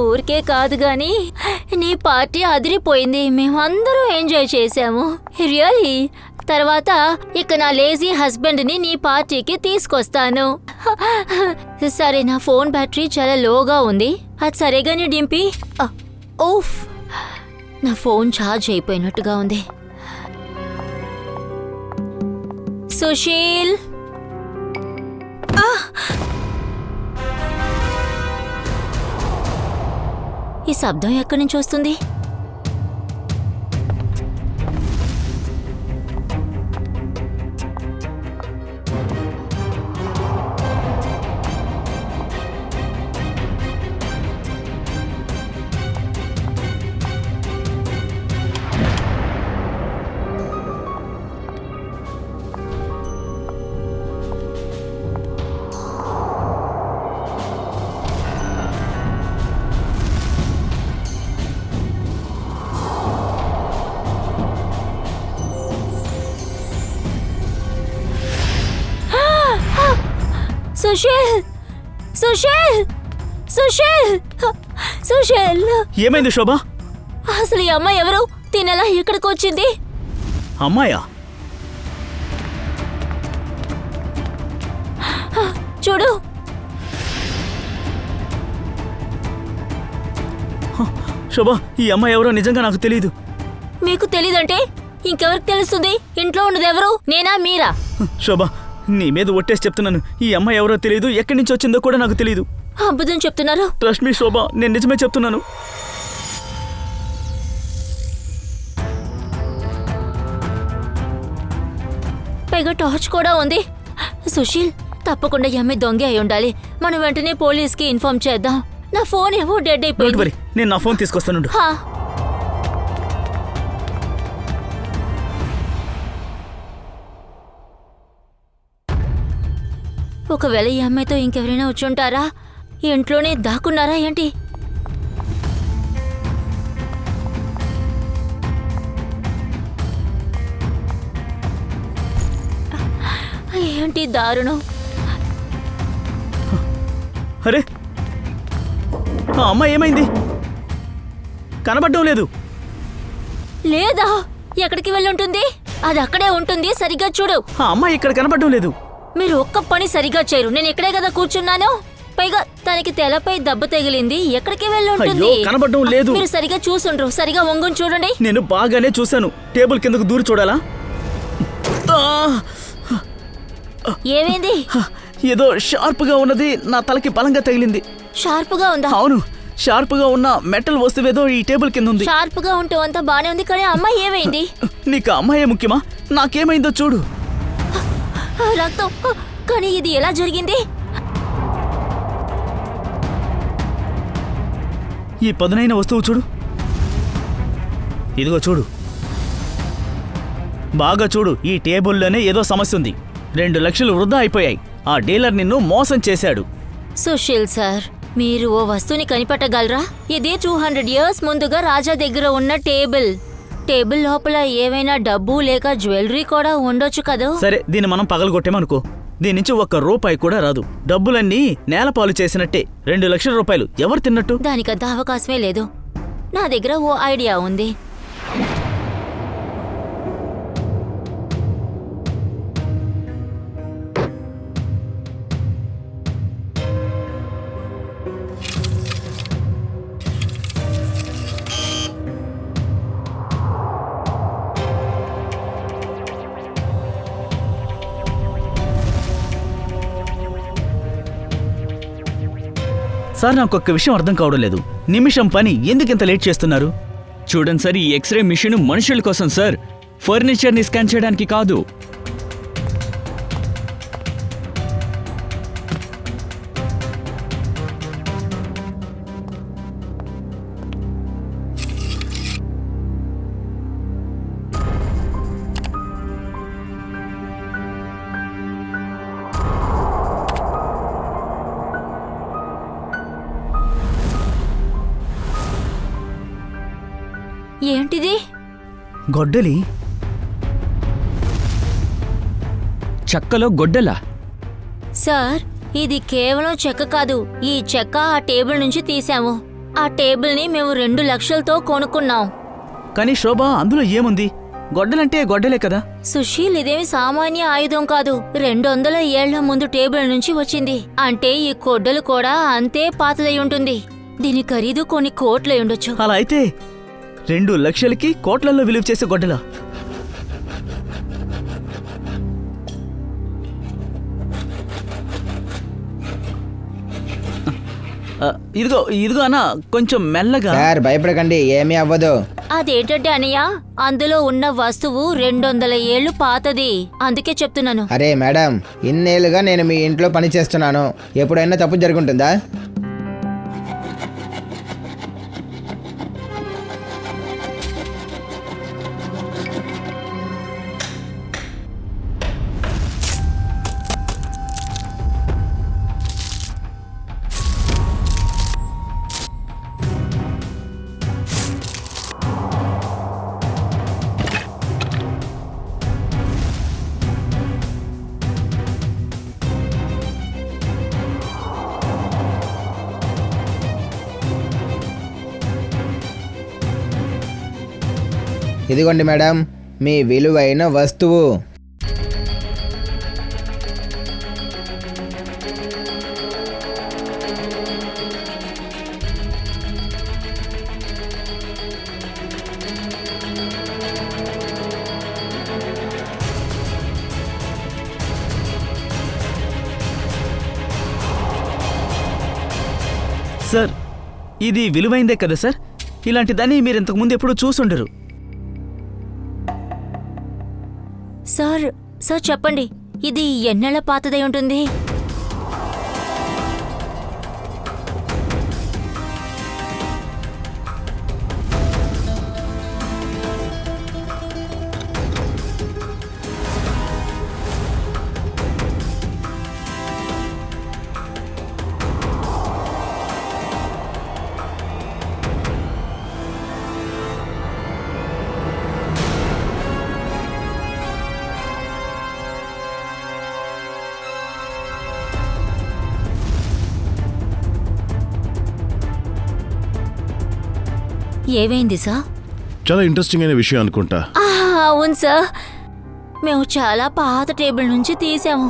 ఊరికే కాదు గాని నీ పార్టీ అదిరిపోయింది. మేమందరం ఎంజాయ్ చేశాము రియల్లీ. తర్వాత ఇక నా లేజీ హస్బెండ్ని నీ పార్టీకి తీసుకొస్తాను. సరే, నా ఫోన్ బ్యాటరీ చాలా లోగా ఉంది. అది సరేగాని డింపి. ఓఫ్, నా ఫోన్ ఛార్జ్ అయిపోయినట్టుగా ఉంది. సుశీల్, ఈ శబ్దం ఎక్కడి నుంచి వస్తుంది? సుశీల్, సుశీల్, సుశీల్, సుశీల్. ఏమైంది శోభ? అసలు ఈ అమ్మాయి ఎవరు? తినలా ఇక్కడికి వచ్చింది? అమ్మాయా? చూడు. శోభ, ఈ అమ్మాయి ఎవరో నిజంగా నాకు తెలియదు. మీకు తెలీదంటే ఇంకెవరికి తెలుస్తుంది? ఇంట్లో ఉన్నది ఎవరు? నేనా మీరా? శోభ, నీ మీద ఒట్టేసి చెప్తున్నాను, ఈ అమ్మాయి ఎవరో తెలియదు, ఎక్కడి నుంచి వచ్చిందో కూడా నాకు తెలియదు. అబద్ధం చెప్తున్నారు. ట్రస్ట్ మీ శోభ, నేను నిజమే చెప్తున్నాను. పైగా టార్చ్ కూడా ఉంది. సుశీల్, తప్పకుండా ఈ అమ్మాయి దొంగ అయి ఉండాలి. మనం వెంటనే పోలీస్కి ఇన్ఫార్మ్ చేద్దాం. నా ఫోన్ ఏమో డెడ్ అయిపోయింది. నేను నా ఫోన్ తీసుకొస్తాను. ఒకవేళ ఈ అమ్మాయితో ఇంకెవరైనా వచ్చుంటారా? ఇంట్లోనే దాక్కున్నారా ఏంటి? ఏంటి దారుణం! అరే, ఆ అమ్మాయి ఏమైంది? కనబడడం లేదు. లేదా? ఎక్కడికి వెళ్ళుంటుంది? అది అక్కడే ఉంటుంది. సరిగ్గా చూడు. ఆ అమ్మాయి ఇక్కడ కనబడడం లేదు. మీరు ఒక్క పని సరిగా చేయరు. నేను ఇక్కడే కదా కూర్చున్నాను. పైగా తనకి తెలపై దెబ్బ తగిలింది. ఎక్కడికి వెళ్ళుంటుంది? కనబడడం లేదు. మీరు సరిగా చూసుండ్రు. సరిగా వంగుని చూడండి. నేను బాగానే చూశాను. టేబుల్ కిందకు దూరి చూడాలా? ఏమైంది? ఏదో షార్ప్ గా ఉన్నది నా తలకి బలంగా తగిలింది. షార్ప్ గా ఉందా? అవును, షార్ప్ గా ఉన్న మెటల్ వస్తువేదో ఈ టేబుల్ కింద ఉంది. షార్ప్ గా ఉంటూ అంతా బానే ఉంది, కానీ అమ్మాయి ఏమైంది? నీకు అమ్మాయే ముఖ్యమా? నాకేమైందో చూడు. రక్తం. కానీ ఇది ఎలా జరిగింది? ఈ పదునైన వస్తువు చూడు. ఇదిగో చూడు, బాగా చూడు. ఈ టేబుల్లోనే ఏదో సమస్య ఉంది. 2 లక్షలు వృధా అయిపోయాయి. ఆ డీలర్ నిన్ను మోసం చేశాడు. సుశీల్ సార్, మీరు ఓ వస్తువుని కనిపెట్టగలరా? ఇది 200 years ముందుగా రాజా దగ్గర ఉన్న టేబుల్. టేబుల్ లోపల ఏవైనా డబ్బు లేక జ్యువెలరీ కూడా ఉండొచ్చు కదా? సరే, దీన్ని మనం పగలగొట్టామనుకో, దీని నుంచి ₹1 కూడా రాదు. డబ్బులన్నీ నేలపాలు చేసినట్టే. 2 లక్షల రూపాయలు ఎవరు తిన్నట్టు? దానికంత అవకాశమే లేదు. నా దగ్గర ఓ ఐడియా ఉంది. సార్, నాకు ఒక్క విషయం అర్థం కావడం లేదు. నిమిషం పని ఎందుకింత లేట్ చేస్తున్నారు? చూడండి సార్, ఈ ఎక్స్రే మిషన్ మనుషుల కోసం సార్, ఫర్నిచర్ని స్కాన్ చేయడానికి కాదు. ఏంటిది? గొడ్డలి. చక్కలో గొడ్డలా? సార్, ఇది కేవలం చెక్క కాదు, ఈ చెక్క ఆ టేబుల్ నుంచి తీసాము. ఆ టేబుల్ని మేము 2 లక్షలతో కొనుక్కున్నాం. కానీ శోభ, అందులో ఏముంది? గొడ్డలంటే గొడ్డలే కదా. సుశీల్, ఇదేమి సామాన్య ఆయుధం కాదు. 200 ఏళ్ల ముందు టేబుల్ నుంచి వచ్చింది. అంటే ఈ గొడ్డలు కూడా అంతే పాతదై ఉంటుంది. దీని ఖరీదు కొన్ని కోట్లై ఉండొచ్చు. అలా అయితే 2 లక్షలకి కోట్లలో విలువ చేసే గొడ్డలా? ఇదిగో అన్న, కొంచెం మెల్లగా. సార్ భయపడకండి, ఏమీ అవ్వదు. అదేంటంటే అన్నయ్య, అందులో ఉన్న వస్తువు 200 ఏళ్లు పాతది, అందుకే చెప్తున్నాను. అరే మేడం, ఇన్నేళ్ళుగా నేను మీ ఇంట్లో పని చేస్తున్నాను, ఎప్పుడైనా తప్పు జరుగుంటుందా? ఇదిగోండి మేడం, మీ విలువైన వస్తువు. సార్, ఇది విలువైందే కదా సార్? ఇలాంటి దాన్ని మీరు ఇంతకుముందు ఎప్పుడూ చూసుండరు. సార్ చెప్పండి, ఇది ఎన్నేళ్ల పాతదై ఉంటుంది? ఏమైంది సార్? చాలా ఇంట్రెస్టింగ్ అయిన విషయం అనుకుంటా. అవును సార్, మేము చాలా పాత టేబుల్ నుంచి తీసాము.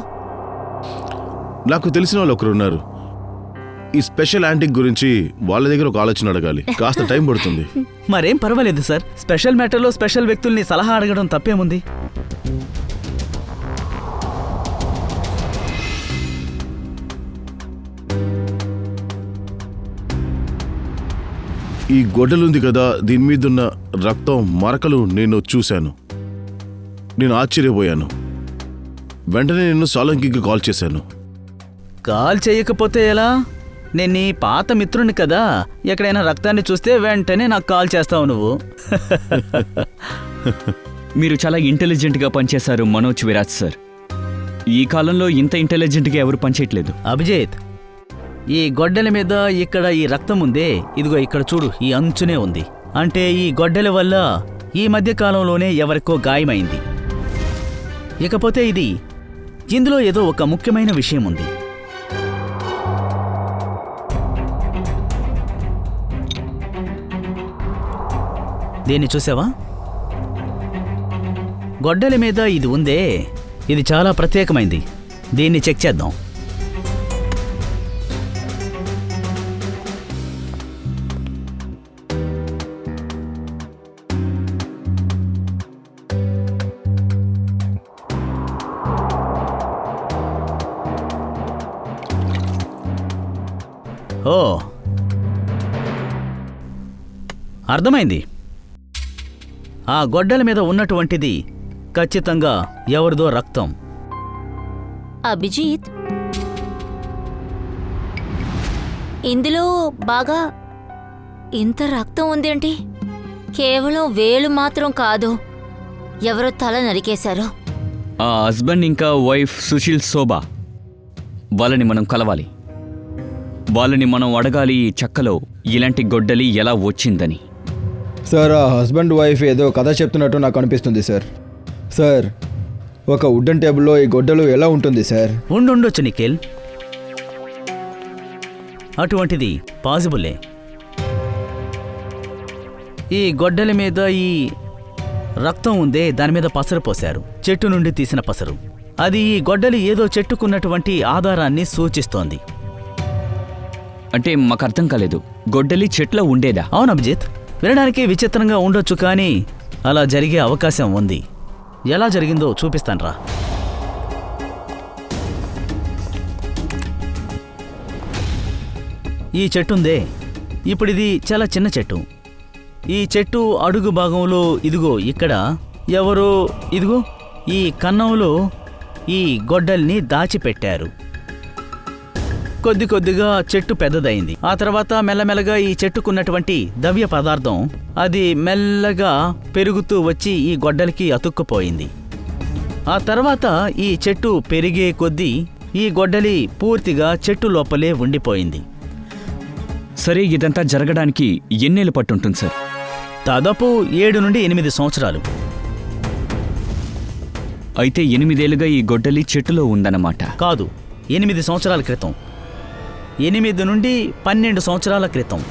నాకు తెలిసిన వాళ్ళు ఒకరు ఉన్నారు. ఈ స్పెషల్ యాంటిక్ గురించి వాళ్ళ దగ్గర ఒక ఆలోచన అడగాలి, కాస్త టైం పడుతుంది. మరేం పర్వాలేదు సార్, స్పెషల్ మ్యాటర్లో స్పెషల్ వ్యక్తుల్ని సలహా అడగడం తప్పేముంది? ఈ గొడ్డలుంది కదా, దీని మీదున్న రక్తం మరకలు నేను చూశాను. నేను ఆశ్చర్యపోయాను. వెంటనే నేను సాలంకికి కాల్ చేశాను. కాల్ చేయకపోతే ఎలా? నేను నీ పాత మిత్రుని కదా, ఎక్కడైనా రక్తాన్ని చూస్తే వెంటనే నాకు కాల్ చేస్తావు నువ్వు. మీరు చాలా ఇంటెలిజెంట్గా పనిచేశారు మనోజ్ విరాజ్ సార్. ఈ కాలంలో ఇంత ఇంటెలిజెంట్గా ఎవరు పనిచేయట్లేదు. అభిజిత్, ఈ గొడ్డల మీద ఇక్కడ ఈ రక్తం ఉందే, ఇదిగో ఇక్కడ చూడు, ఈ అంచునే ఉంది. అంటే ఈ గొడ్డల వల్ల ఈ మధ్య కాలంలోనే ఎవరికో గాయమైంది. ఇకపోతే ఇందులో ఏదో ఒక ముఖ్యమైన విషయం ఉంది. దీన్ని చూసావా? గొడ్డలి మీద ఇది ఉందే, ఇది చాలా ప్రత్యేకమైంది. దీన్ని చెక్ చేద్దాం. ఓ, అర్థమైంది. ఆ గొడ్డల మీద ఉన్నటువంటిది ఖచ్చితంగా ఎవరిదో రక్తం. అభిజిత్, ఇందులో బాగా ఇంత రక్తం ఉందేంటి? కేవలం వేలు మాత్రం కాదు, ఎవరో తల నరికేశారు. ఆ హస్బెండ్ ఇంకా వైఫ్ సుశీల్ శోభ, వాళ్ళని మనం కలవాలి. వాళ్ళని మనం అడగాలి ఈ చెక్కలో ఇలాంటి గొడ్డలి ఎలా వచ్చిందని. సార్, ఆ హస్బెండ్ వైఫ్ ఏదో కథ చెప్తున్నట్టు నాకు అనిపిస్తుంది సార్. సార్, ఒక వుడెన్ టేబుల్లో ఈ గొడ్డలు ఎలా ఉంటుంది సార్? ఉండొచ్చు నిఖిల్. అటువంటిది పాజిబులే. ఈ గొడ్డల మీద ఈ రక్తం ఉందే, దాని మీద పసరు పోశారు, చెట్టు నుండి తీసిన పసరు. అది ఈ గొడ్డలి ఏదో చెట్టుకున్నటువంటి ఆధారాన్ని సూచిస్తోంది. అంటే మాకు అర్థం కాలేదు, గొడ్డలి చెట్లో ఉండేదా? అవును అభిజిత్, వినడానికి విచిత్రంగా ఉండొచ్చు, కానీ అలా జరిగే అవకాశం ఉంది. ఎలా జరిగిందో చూపిస్తాన్రా. ఈ చెట్టుందే, ఇప్పుడిది చాలా చిన్న చెట్టు. ఈ చెట్టు అడుగు భాగంలో ఇదిగో ఇక్కడ ఎవరో ఇదిగో ఈ కన్నంలో ఈ గొడ్డల్ని దాచిపెట్టారు. కొద్ది కొద్దిగా చెట్టు పెద్దదైంది. ఆ తర్వాత మెల్లమెల్లగా ఈ చెట్టుకున్నటువంటి ద్రవ్య పదార్థం అది మెల్లగా పెరుగుతూ వచ్చి ఈ గొడ్డలికి అతుక్కుపోయింది. ఆ తర్వాత ఈ చెట్టు పెరిగే కొద్దీ ఈ గొడ్డలి పూర్తిగా చెట్టు లోపలే ఉండిపోయింది. సరే, ఇదంతా జరగడానికి ఎన్నేళ్ళు పట్టుంటుంది సార్? దాదాపు 7 నుండి 8 సంవత్సరాలు. అయితే 8 ఏళ్లుగా ఈ గొడ్డలి చెట్టులో ఉందన్నమాట. కాదు, 8 సంవత్సరాల క్రితం, 8 నుండి 12 సంవత్సరాల క్రితం.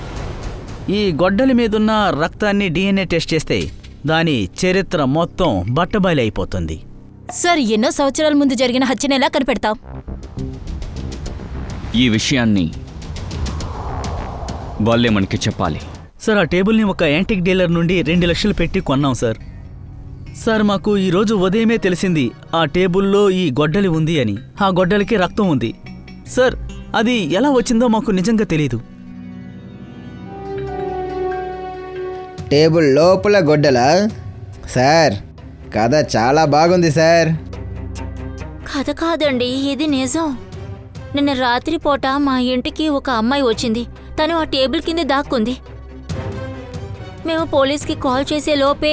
ఈ గొడ్డలి మీదున్న రక్తాన్ని DNA టెస్ట్ చేస్తే దాని చరిత్ర మొత్తం బట్టబయలు అయిపోతుంది. సార్, ఎన్నో సంవత్సరాల ముందు జరిగిన హత్యను ఎలా కనిపెడతాం? ఈ విషయాన్ని వాళ్ళే మనకి చెప్పాలి. సార్, ఆ టేబుల్ని ఒక యాంటిక్ డీలర్ నుండి 2 లక్షలు పెట్టి కొన్నాం సార్. సార్, మాకు ఈరోజు ఉదయమే తెలిసింది ఆ టేబుల్లో ఈ గొడ్డలి ఉంది అని. ఆ గొడ్డలికి రక్తం ఉంది సార్. అది ఎలా వచ్చిందో మాకు నిజంగా తెలీదు. టేబుల్ లోపల గొడ్డలా? సార్, కథ చాలా బాగుంది సార్. కథ కాదండి, ఇది నిజం. నిన్న రాత్రి పూట మా ఇంటికి ఒక అమ్మాయి వచ్చింది. తను ఆ టేబుల్ కింద దాక్కుంది. మేము పోలీస్కి కాల్ చేసే లోపే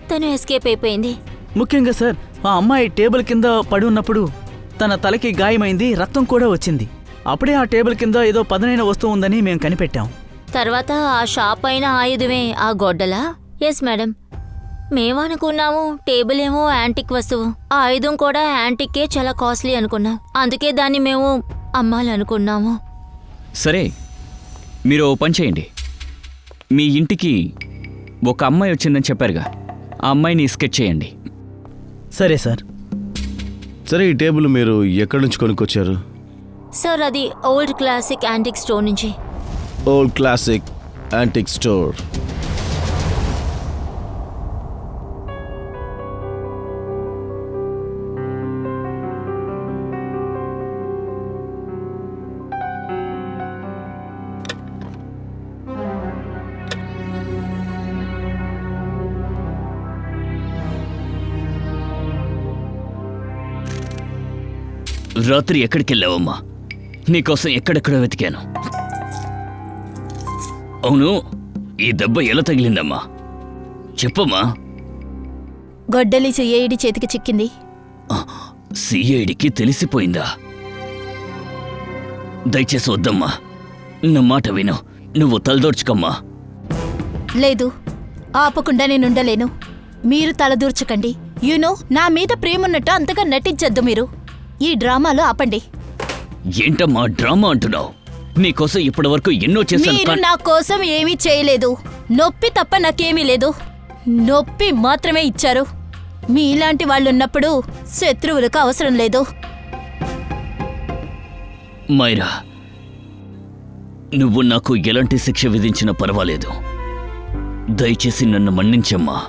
తను ఎస్కేప్ అయిపోయింది. ముఖ్యంగా సార్, ఆ అమ్మాయి టేబుల్ కింద పడి ఉన్నప్పుడు తన తలకి గాయమైంది, రక్తం కూడా వచ్చింది. అప్పుడే ఆ టేబుల్ కింద ఏదో పదునైన వస్తువు ఉందని మేము కనిపెట్టాం. తర్వాత ఆ షాప్ అయిన ఆయుధమే ఆ గొడ్డలా? Yes madam. మేమనుకున్నాము టేబుల్ ఏమో యాంటిక్ వస్తువు, ఆ ఆయుధం కూడా యాంటిక్కే, చాలా కాస్ట్లీ అనుకున్నాం. అందుకే దాన్ని మేము అమ్మాలనుకున్నాము. సరే, మీరు ఓ పని చేయండి. మీ ఇంటికి ఒక అమ్మాయి వచ్చిందని చెప్పారుగా, ఆ అమ్మాయిని స్కెచ్ చేయండి. సరే సార్. సరే, ఈ టేబుల్ మీరు ఎక్కడి నుంచి కొనుక్కొచ్చారు? సార్, అది ఓల్డ్ క్లాసిక్ యాంటిక్ స్టోర్ నుంచి. Old classic antique store. రాత్రి ఎక్కడికి వెళ్ళావమ్మా? నీకోసం ఎక్కడెక్కడ వెతికాను. అవును, ఈ దెబ్బ ఎలా తగిలిందమ్మా? చెప్పమ్మా. గొడ్డలి సిఐడి చేతికి చిక్కింది. సిఐడికి తెలిసిపోయిందా? దయచేసి వద్దమ్మా, నా మాట విను. నువ్వు తలదోర్చుకమ్మా. లేదు, ఆపకుండా నేనుండలేను. మీరు తలదూర్చకండి. యూనో, నా మీద ప్రేమున్నట్టు అంతగా నటించద్దు. మీరు ఈ డ్రామాలో ఆపండి. ఏంటమ్మా డ్రామా అంటున్నావు? నీకోసం ఇప్పటి వరకు ఎన్నో చేశాను. మీరు నా కోసం ఏమీ చేయలేదు. నొప్పి తప్ప నాకేమీ లేదు. నొప్పి మాత్రమే ఇచ్చారు. మీలాంటి వాళ్ళున్నప్పుడు శత్రువులకు అవసరం లేదు. మైరా, నువ్వు నాకు ఎలాంటి శిక్ష విధించినా పర్వాలేదు. దయచేసి నన్ను మన్నించమ్మా.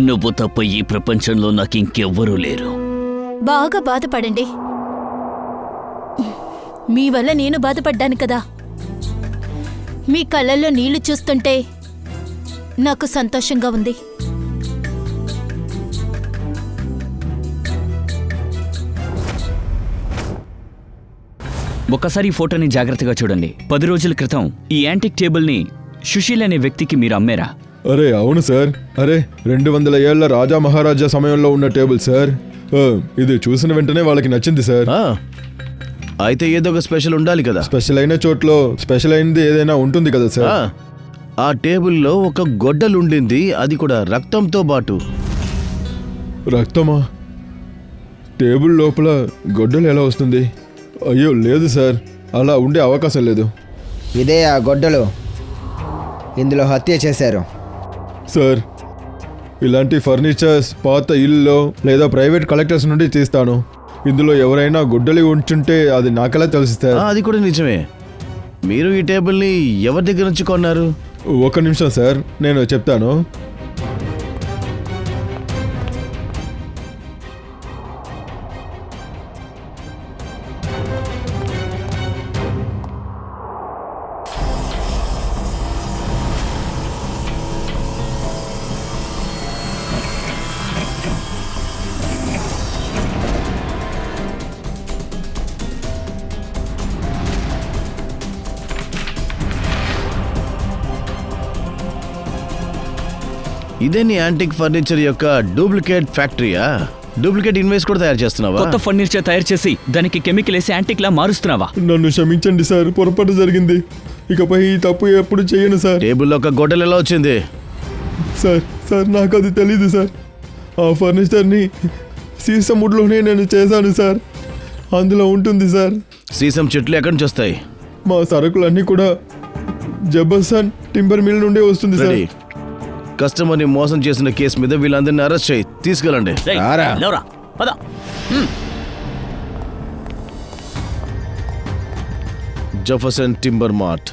నువ్వు తప్ప ఈ ప్రపంచంలో నాకు ఇంకెవ్వరూ లేరు. బాగా బాధపడండి. మీ వల్ల నేను బాధపడ్డాను కదా. మీ కళ్ళల్లో నీళ్లు చూస్తుంటే నాకు సంతోషంగా ఉంది. ఒకసారి ఈ ఫోటోని జాగ్రత్తగా చూడండి. 10 రోజుల క్రితం ఈ యాంటిక్ టేబుల్ని సుశీల్ అనే వ్యక్తికి మీరు అమ్మారా? అరే అవును సార్. అరే 200 ఏళ్ల రాజా మహారాజా సమయంలో ఉన్న టేబుల్ సార్. ఇది చూసిన వెంటనే వాళ్ళకి నచ్చింది సార్. అయితే ఏదో ఒక స్పెషల్ ఉండాలి కదా. స్పెషల్ అయిన చోట్లో స్పెషల్ అయినది ఏదైనా ఉంటుంది కదా సార్. ఆ టేబుల్లో ఒక గొడ్డలుండింది, అది కూడా రక్తంతో పాటు. రక్తమా? టేబుల్ లోపల గొడ్డలు ఎలా వస్తుంది? అయ్యో లేదు సార్, అలా ఉండే అవకాశం లేదు. ఇదే ఆ గొడ్డలు. ఇందులో హత్య చేశారు. సార్, ఇలాంటి ఫర్నిచర్స్ పాత ఇల్లులో లేదా ప్రైవేట్ కలెక్టర్స్ నుండి తీస్తాను. ఇందులో ఎవరైనా గుడ్డలి ఉంచుంటే అది నాకెలా తెలుసు సార్? అది కూడా నిజమే. మీరు ఈ టేబుల్ని ఎవరి దగ్గర నుంచి కొన్నారు? ఒక నిమిషం సార్, నేను చెప్తాను. ఇదే నీ యాంటిక్ ఫర్నిచర్ యొక్క డూప్లికేట్ ఫ్యాక్టరీయా? డూప్లికేట్ ఇన్వాయిస్ కూడా తయారు చేస్తున్నావా? కొత్త ఫర్నిచర్ తయారు చేసి దానికి కెమికల్ వేసి యాంటిక్ లా మారుస్తున్నావా? నన్ను క్షమించండి సార్, పొరపాటు జరిగింది. ఇకపై ఈ తప్పు ఎప్పుడు చేయను సార్. టేబుల్లో ఒక గొడ్డలు ఎలా వచ్చింది? సార్ నాకు అది తెలీదు సార్. ఆ ఫర్నిచర్ని సీసముడ్లోనే నేను చేశాను సార్. అందులో ఉంటుంది సార్. సీసం చెట్లు ఎక్కడి నుంచి వస్తాయి? మా సరుకులన్నీ కూడా జబర్సన్ టింబర్ మిల్ నుండి వస్తుంది సార్. రెడీ. కస్టమర్ని మోసం చేసిన కేసు మీద వీళ్ళందరినీ అరెస్ట్ చేయి, తీసుకెళ్ళండి. రేయ్, రారా. లేవరా, పద. Jefferson timber mart.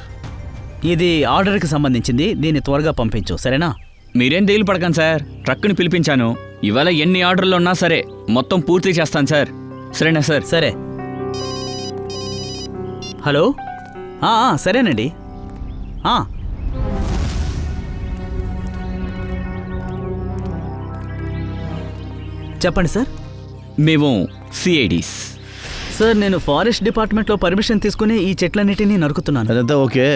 ఇది ఆర్డర్కి సంబంధించింది. దీన్ని త్వరగా పంపించు, సరేనా? మీరేం దిగులు పడకండి సార్, ట్రక్కుని పిలిపించాను. ఇవాళ ఎన్ని ఆర్డర్లు ఉన్నా సరే మొత్తం పూర్తి చేస్తాను సార్. సరేనా సార్? సరే. హలో, సరేనండి. చెప్పండి సార్. మేము సిఐడీస్. సార్, నేను ఫారెస్ట్ డిపార్ట్మెంట్లో పర్మిషన్ తీసుకుని ఈ చెట్లన్నిటినీ నరుకుతున్నాను. అదంతా ఓకే,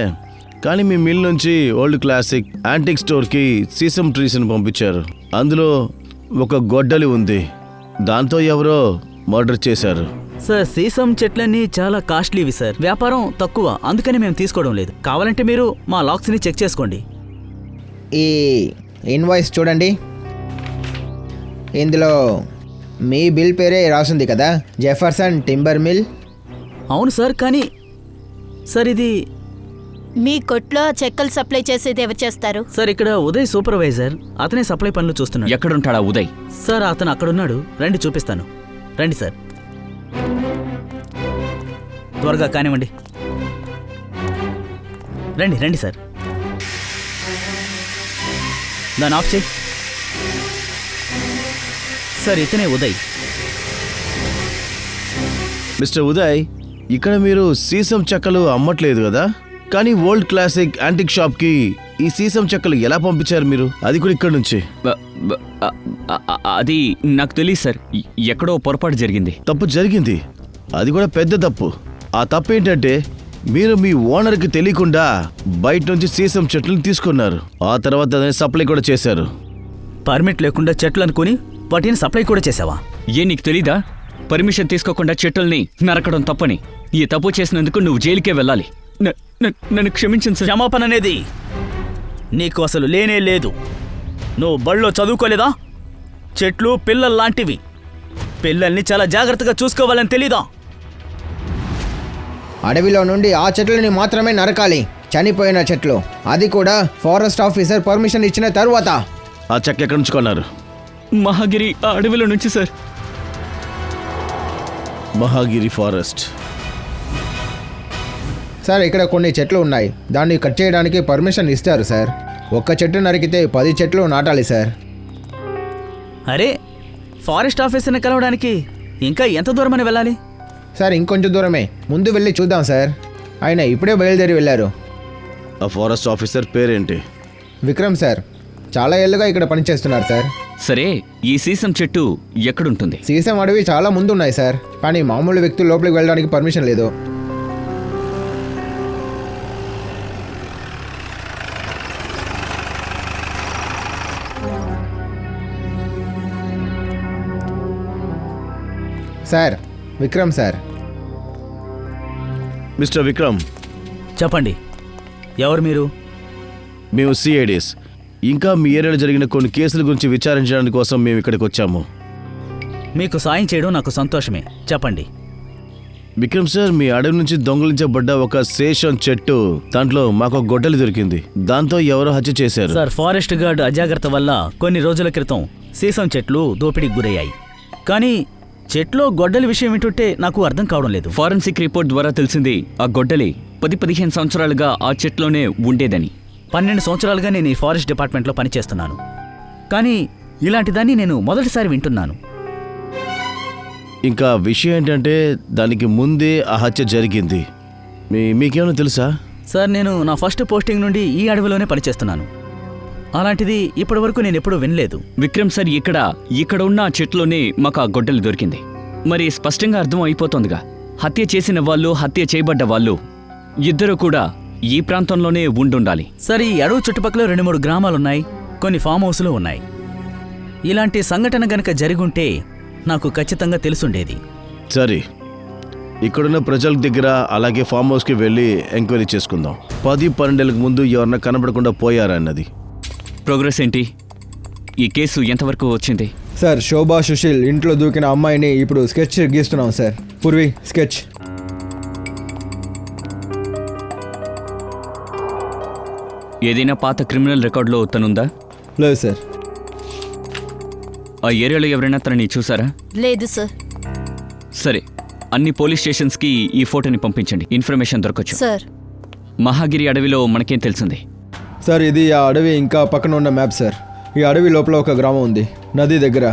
కానీ మీ మిల్ నుంచి ఓల్డ్ క్లాసిక్ యాంటిక్ స్టోర్కి సీసం ట్రీస్ని పంపించారు. అందులో ఒక గొడ్డలి ఉంది. దాంతో ఎవరో మర్డర్ చేశారు. సార్, సీసం చెట్లన్నీ చాలా కాస్ట్లీవి సార్. వ్యాపారం తక్కువ, అందుకని మేము తీసుకోవడం లేదు. కావాలంటే మీరు మా లాక్స్ని చెక్ చేసుకోండి. ఈ ఇన్వాయిస్ చూడండి. ఇందులో మీ బిల్ పేరే రాసుంది కదా, జెఫర్సన్ టింబర్ మిల్. అవును సార్, కానీ సార్ ఇది మీ కొట్లో చెక్కలు సప్లై చేసేది ఎవరు చేస్తారు? సార్, ఇక్కడ ఉదయ్ సూపర్వైజర్. అతనే సప్లై పనులు చూస్తున్నాడు. ఎక్కడుంటాడా ఉదయ్? సార్, అతను అక్కడున్నాడు. రండి, చూపిస్తాను. రండి సార్, త్వరగా కానివ్వండి. రండి రండి సార్. దాన్ని ఆఫ్ చేయి. సార్, ఇతనే ఉదయ్. మిస్టర్ ఉదయ్, ఇక్కడ మీరు సీసం చెక్కలు అమ్మట్లేదు కదా, కానీ ఓల్డ్ క్లాసిక్ యాంటిక్ షాప్కి ఈ సీసం చెక్కలు ఎలా పంపించారు మీరు? అది కూడా ఇక్కడ నుంచి. అది నాకు తెలియదు సార్, ఎక్కడో పొరపాటు జరిగింది. తప్పు జరిగింది, అది కూడా పెద్ద తప్పు. ఆ తప్పు ఏంటంటే మీరు మీ ఓనర్కి తెలియకుండా బయట నుంచి సీసం చెట్లను తీసుకున్నారు. ఆ తర్వాత దాన్ని సప్లై కూడా చేశారు. పర్మిట్ లేకుండా చెట్లు అనుకుని వాటిని సప్లై కూడా చేసావా? నీకు తెలీదా? పర్మిషన్ తీసుకోకుండా చెట్టుల్ని నరకడం తప్పని. ఈ తప్పు చేసినందుకు నువ్వు జైలుకే వెళ్ళాలి. నన్ను క్షమించండి సార్. క్షమాపణ అనేది నీకు అసలు లేనే లేదు. నువ్వు బళ్ళో చదువుకోలేదా? చెట్లు పిల్లల్లాంటివి. పిల్లల్ని చాలా జాగ్రత్తగా చూసుకోవాలని తెలీదా? అడవిలో నుండి ఆ చెట్లని మాత్రమే నరకాలి, చనిపోయిన చెట్లు. అది కూడా ఫారెస్ట్ ఆఫీసర్ పర్మిషన్ ఇచ్చిన తరువాత. ఆ చెక్క ఎక్కడి నుంచి కొన్నారు? మహాగిరి ఆ అడవిలో నుంచి సార్. మహాగిరి ఫారెస్ట్. సార్, ఇక్కడ కొన్ని చెట్లు ఉన్నాయి. దాన్ని కట్ చేయడానికి పర్మిషన్ ఇస్తారు సార్. ఒక్క చెట్టు నరికితే 10 చెట్లు నాటాలి సార్. అరే, ఫారెస్ట్ ఆఫీసర్ని కలవడానికి ఇంకా ఎంత దూరమని వెళ్ళాలి? సార్, ఇంకొంచెం దూరమే. ముందు వెళ్ళి చూద్దాం సార్. ఆయన ఇప్పుడే బయలుదేరి వెళ్ళారు. ఆ ఫారెస్ట్ ఆఫీసర్ పేరేంటి? విక్రమ్ సార్. చాలా ఏళ్ళుగా ఇక్కడ పనిచేస్తున్నారు సార్. సరే, ఈ సీసం చెట్టు ఎక్కడుంటుంది? సీసం అడవి చాలా ముందు ఉన్నాయి సార్, కానీ మామూలు వ్యక్తులు లోపలికి వెళ్ళడానికి పర్మిషన్ లేదు. Sir, Vikram sir. Mister Vikram, చెప్పండి, ఎవరు మీరు? మేము సిఐడీస్. ఇంకా మీ ఏరియాలో జరిగిన కొన్ని కేసుల గురించి విచారించడానికి కోసం మేము ఇక్కడికి వచ్చాము. మీకు సాయం చేయడం నాకు సంతోషమే. చెప్పండి. విక్రమ్ సార్, మీ అడవి నుంచి దొంగలించబడ్డ ఒక శేషం చెట్టు, దాంట్లో మాకు ఒక గొడ్డలి దొరికింది. దాంతో ఎవరో హత్య చేశారు. సార్, ఫారెస్ట్ గార్డ్ అజాగ్రత్త వల్ల కొన్ని రోజుల క్రితం సీసం చెట్లు దోపిడీకి గురయ్యాయి. కానీ చెట్లో గొడ్డలి విషయం ఏంటంటే నాకు అర్థం కావడం లేదు. ఫారెన్సిక్ రిపోర్ట్ ద్వారా తెలిసింది ఆ గొడ్డలి 10-15 సంవత్సరాలుగా ఆ చెట్లోనే ఉండేదని. 12 సంవత్సరాలుగా నేను ఈ ఫారెస్ట్ డిపార్ట్మెంట్లో పనిచేస్తున్నాను, కానీ ఇలాంటి దాన్ని నేను మొదటిసారి వింటున్నాను. ఇంకా విషయం ఏంటంటే దానికి ముందే ఆ హత్య జరిగింది. మీకేమైనా తెలుసా? సార్, నేను నా ఫస్ట్ పోస్టింగ్ నుండి ఈ అడవిలోనే పనిచేస్తున్నాను. అలాంటిది ఇప్పటి వరకు నేను ఎప్పుడూ వినలేదు. విక్రమ్ సార్, ఇక్కడ ఉన్న ఆ చెట్లోనే మాకు ఆ గొడ్డలి దొరికింది. మరి స్పష్టంగా అర్థం అయిపోతోందిగా, హత్య చేసిన వాళ్ళు, హత్య చేయబడ్డ వాళ్ళు ఇద్దరు కూడా ఈ ప్రాంతంలోనే ఉండుండాలి. సార్, ఈ అడవి చుట్టుపక్కల 2-3 గ్రామాలున్నాయి, కొన్ని ఫామ్ హౌస్లు ఉన్నాయి. ఇలాంటి సంఘటన గనక జరిగుంటే నాకు ఖచ్చితంగా తెలుసుండేది. సరే, ఇక్కడున్న ప్రజల దగ్గర అలాగే ఫామ్ హౌస్కి వెళ్ళి ఎంక్వైరీ చేసుకుందాం. 10-12 ఏళ్ళకు ముందు ఎవరన్నా కనబడకుండా పోయారా అన్నది. ప్రోగ్రెస్ ఏంటి? ఈ కేసు ఎంతవరకు వచ్చింది? సార్, శోభా సుశీల్ ఇంట్లో దూకిన అమ్మాయిని ఇప్పుడు స్కెచ్ గీస్తున్నాం సార్. పూర్వి, స్కెచ్. ఏదైనా పాత క్రిమినల్ రికార్డులో తనుందా? లేదు సార్. ఆ ఏరియాలో ఎవరైనా తనని చూసారా? లేదు సార్. సరే, అన్ని పోలీస్ స్టేషన్స్కి ఈ ఫోటోని పంపించండి, ఇన్ఫర్మేషన్ దొరకచ్చు. సార్, మహాగిరి అడవిలో మనకేం తెలిసింది? సార్, ఇది ఆ అడవి ఇంకా పక్కన ఉన్న మ్యాప్ సార్. ఈ అడవి లోపల ఒక గ్రామం ఉంది, నది దగ్గర.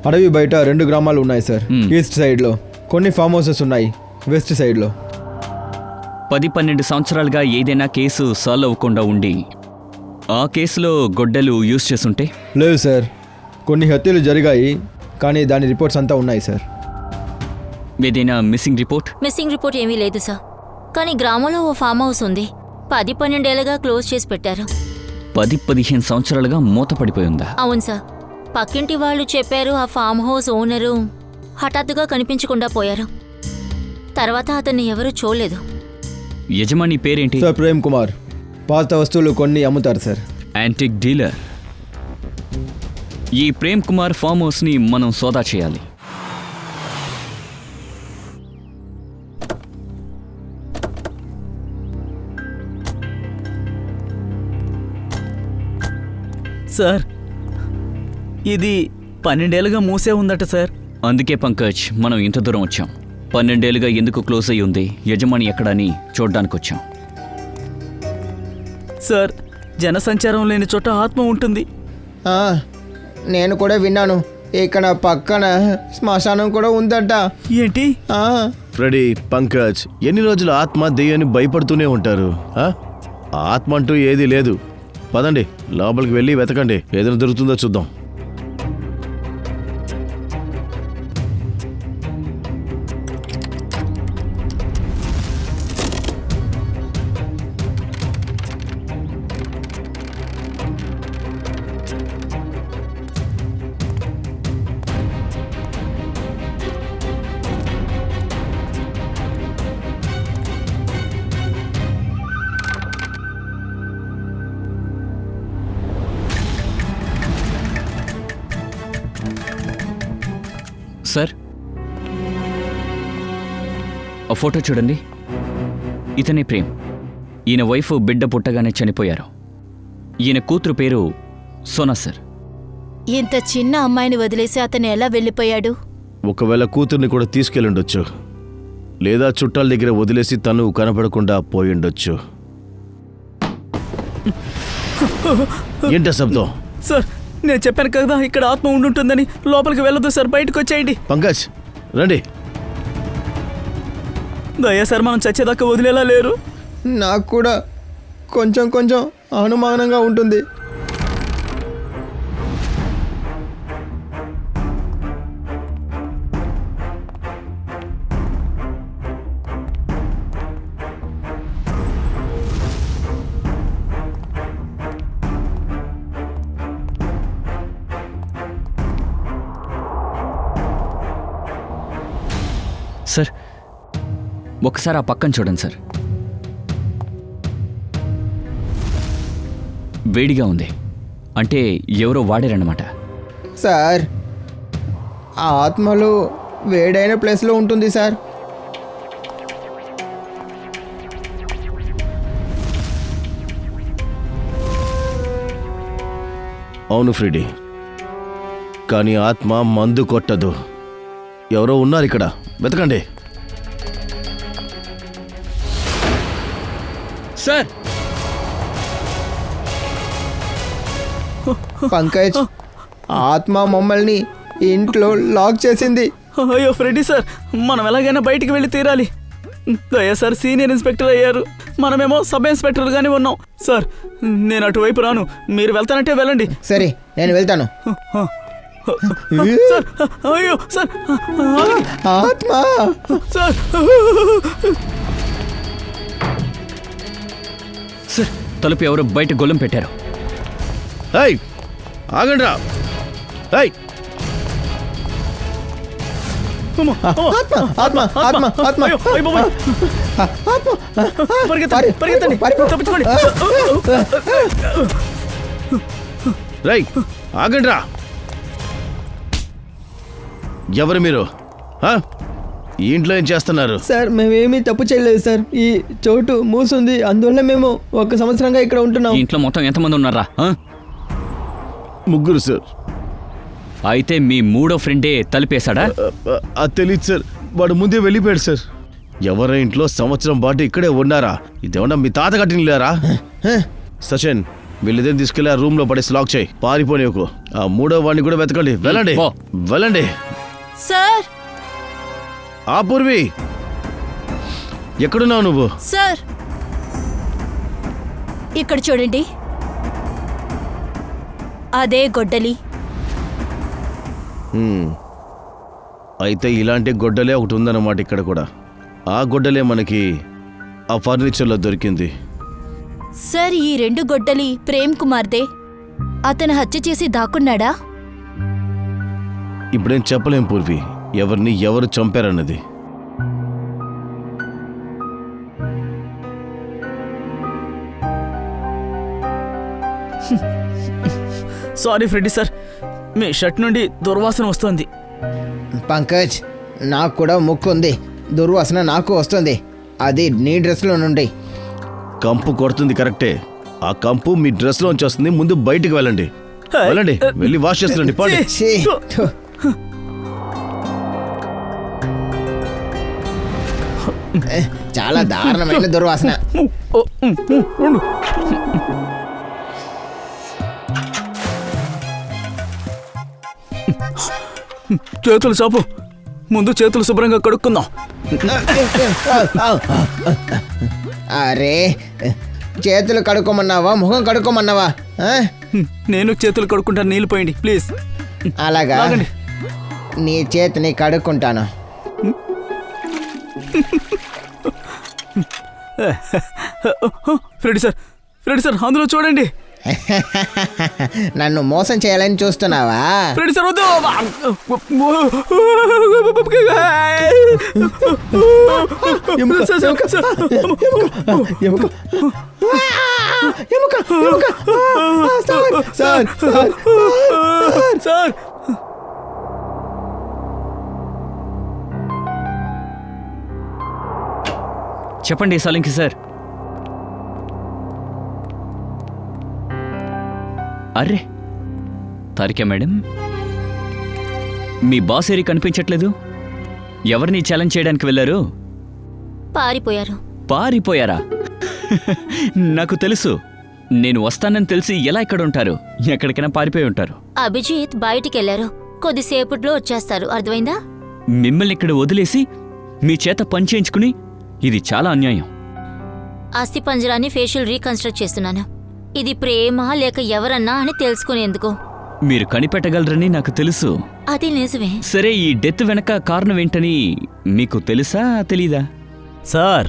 అడవి బయట 2 గ్రామాలు ఉన్నాయి సార్. ఈస్ట్ సైడ్లో కొన్ని ఫామ్ హౌసెస్ ఉన్నాయి, వెస్ట్ సైడ్లో. 10-12 సంవత్సరాలుగా ఏదైనా కేసు సాల్వ్ అవ్వకుండా ఉండి ఆ కేసులో గొడ్డలు యూజ్ చేసుంటే? లేదు సార్, కొన్ని హత్యలు జరిగాయి, కానీ దాని రిపోర్ట్స్ అంతా ఉన్నాయి సార్. ఏదైనా మిస్సింగ్ రిపోర్ట్? మిస్సింగ్ రిపోర్ట్ ఏమీ లేదు సార్. కానీ గ్రామంలో ఓ ఫామ్ హౌస్ ఉంది, 10-12 ఏళ్ళగా క్లోజ్ చేసి పెట్టారు. 10-15 సంవత్సరాలుగా మూతపడిపోయిందా? అవును సార్. పక్కింటి వాళ్ళు చెప్పారు ఆ ఫామ్ హౌస్ ఓనరు హఠాత్తుగా కనిపించకుండా పోయారు. తర్వాత అతన్ని ఎవరూ చూడలేదు. యజమాని పేరేంటి? సార్, ప్రేమ్ కుమార్. పాత వస్తువులు కొన్ని అమ్ముతారు సార్. Antique dealer. ఈ ప్రేమ్ కుమార్ ఫామ్ హౌస్ని మనం సోదా చేయాలి. సార్, ఇది 12 ఏళ్ళుగా మూసే ఉందట సార్. అందుకే పంకజ్, మనం ఇంత దూరం వచ్చాం. 12 ఏళ్ళుగా ఎందుకు క్లోజ్ అయ్యి ఉంది, యజమాని ఎక్కడని చూడ్డానికి వచ్చాం. సార్, జనసంచారం లేని చోట ఆత్మ ఉంటుంది. నేను కూడా విన్నాను, ఇక్కడ పక్కన శ్మశానం కూడా ఉందట. ఏంటి? ఫ్రెడీ, పంకజ్, ఎన్ని రోజులు ఆత్మ దెయ్యాన్ని భయపడుతూనే ఉంటారు? ఆత్మ అంటూ ఏదీ లేదు. పదండి, లోపలికి వెళ్ళి వెతకండి, ఏదైనా దొరుకుతుందో చూద్దాం. సార్, ఆ ఫోటో చూడండి. ఇతనే ప్రేమ్. ఈయన వైఫ్ బిడ్డ పుట్టగానే చనిపోయారు. ఈయన కూతురు పేరు సోనా సార్. ఇంత చిన్న అమ్మాయిని వదిలేసి అతను ఎలా వెళ్ళిపోయాడు? ఒకవేళ కూతుర్ని కూడా తీసుకెళ్ళుండొచ్చు, లేదా చుట్టాల దగ్గర వదిలేసి తను కనపడకుండా పోయిండొచ్చు. ఏంటా శబ్దం? సార్, నేను చెప్పాను కదా ఇక్కడ ఆత్మ ఉండుంటుందని. లోపలికి వెళ్ళదు సార్, బయటకు వచ్చేయండి. పంకజ్, రండి. దయా సార్, మనం చచ్చేదాకా వదిలేలా లేరు. నాకు కూడా కొంచెం అనుమానంగా ఉంటుంది. సార్, ఒకసారి ఆ పక్కన చూడండి సార్. వేడిగా ఉంది, అంటే ఎవరో వాడారన్నమాట. సార్, ఆ ఆత్మలు వేడైన ప్లేస్లో ఉంటుంది సార్. అవును ఫ్రెడీ, కానీ ఆత్మ మందు కొట్టదు. ఎవరో ఉన్నారు ఇక్కడ, వెతకండి. సార్ పంకజ్, ఆత్మ మమ్మల్ని ఇంట్లో లాక్ చేసింది. అయ్యో ఫ్రెడీ సార్, మనం ఎలాగైనా బయటికి వెళ్ళి తీరాలి. దయా సార్ సీనియర్ ఇన్స్పెక్టర్ అయ్యారు, మనమేమో సబ్ ఇన్స్పెక్టర్గానే ఉన్నాం. సార్ నేను అటువైపు రాను, మీరు వెళ్తానంటే వెళ్ళండి. సరే, నేను వెళ్తాను. సార్ అయ్యో సార్, ఆగండి. ఆత్మ సార్ సార్ తలుపు ఎవరో బయట గొల్లం పెట్టారు. ఏయ్ ఆగండ్రా. ఏయ్ అమ్మో, అమ్మో. ఆత్మ ఆత్మ ఆత్మ ఆత్మ అయ్యో, అయ్య బాబోయ్. పరిగెత్తండి, పరిగెత్తండి, తప్పించుకోండి. రై ఆగండ్రా. ఎవరు మీరు? ఆ? ఈ ఇంట్లో ఏం చేస్తున్నారు? సార్, మేమేమీ తప్పు చేయలేదు సార్. ఈ చోటు మూసుంది, అందువల్ల మేము 1 సంవత్సరంగా ఇక్కడ ఉంటున్నాం. ఈ ఇంట్లో మొత్తం ఎంతమంది ఉన్నారా? ముగ్గురు సార్. అయితే మీ మూడో ఫ్రెండే తలుపేశాడా? అది తెలియదు సార్, వాడు ముందే వెళ్ళిపోయాడు సార్. ఎవరి ఇంట్లో సంవత్సరం పాటు ఇక్కడే ఉన్నారా? ఇదేమన్నా మీ తాత కట్టినలేరా? సచిన్, వీళ్ళిద్దరిని తీసుకెళ్ళి ఆ రూమ్ లో పడేసి లాక్ చేయి, పారిపోలేకు. ఆ మూడో వాడిని కూడా వెతకండి. వెళ్ళండి, పో. వెళ్ళండి. సార్ ఆ పూర్వి, ఎక్కడున్నావు నువ్వు? సార్ ఇక్కడ చూడండి, అదే గొడ్డలి. అయితే ఇలాంటి గొడ్డలే ఒకటి ఉందన్నమాట ఇక్కడ కూడా. ఆ గొడ్డలే మనకి ఆ ఫర్నిచర్లో దొరికింది. సార్, ఈ 2 గొడ్డలి ప్రేమ్ కుమార్దే. అతను హత్య చేసి దాక్కున్నాడా? ఇప్పుడేం చెప్పలేం పూర్వి, ఎవరిని ఎవరు చంపారన్నది. సారీ ఫ్రెడీ సార్, మీ షర్ట్ నుండి దుర్వాసన వస్తుంది. పంకజ్, నాకు కూడా ముక్కు ఉంది, దుర్వాసన నాకు వస్తుంది. అది నీ డ్రెస్లో నుండి. కంపు కొడుతుంది కరెక్టే, ఆ కంపు మీ డ్రెస్ లోంచి వస్తుంది. ముందు బయటికి వెళ్ళండి, వెళ్ళండి, వెళ్ళి వాష్ చేస్తుండండి. పోండి. ఛీ, థు. చాలా దారుణమైన దుర్వాసన. చేతులు చాపు, ముందు చేతులు శుభ్రంగా కడుక్కుందాం. అరే, చేతులు కడుక్కోమన్నావా, ముఖం కడుక్కోమన్నావా? నేను చేతులు కడుక్కుంటాను, నీళ్ళు పోయండి ప్లీజ్. అలాగా, లాగండి. నీ చేతిని కడుక్కుంటాను. ఫ్రెడీ సార్, ఫ్రెడీ సార్ అందులో చూడండి. నన్ను మోసం చేయాలని చూస్తున్నావా? ఫ్రెడీ సార్ వద్దు. సార్ చెప్పండి సలింకి సార్. అర్రే తారికా మేడం, మీ బాస్ ఏరి కనిపించట్లేదు. ఎవరిని ఛాలెంజ్ చేయడానికి వెళ్ళారు? పారిపోయారు. పారిపోయారా? నాకు తెలుసు, నేను వస్తానని తెలిసి ఎలా ఇక్కడ ఉంటారు? ఎక్కడికైనా పారిపోయి ఉంటారు. అభిజిత్ బయటికెళ్లారు, కొద్దిసేపట్లో వచ్చేస్తారు, అర్థమైందా? మిమ్మల్ని ఇక్కడ వదిలేసి మీ చేత పని చేయించుకుని, ఇది చాలా అన్యాయం. అస్థి పంజరాన్ని ఫేషియల్ రీకన్స్ట్రక్ట్ చేస్తున్నాను. ఇది ప్రేమ లేక ఎవరన్నా అని తెలుసుకునేందుకు. మీరు కనిపెట్టగలరని నాకు తెలుసు. అది నిజమే. సరే, ఈ డెత్ వెనక కారణం ఏంటని మీకు తెలుసా తెలీదా? సార్,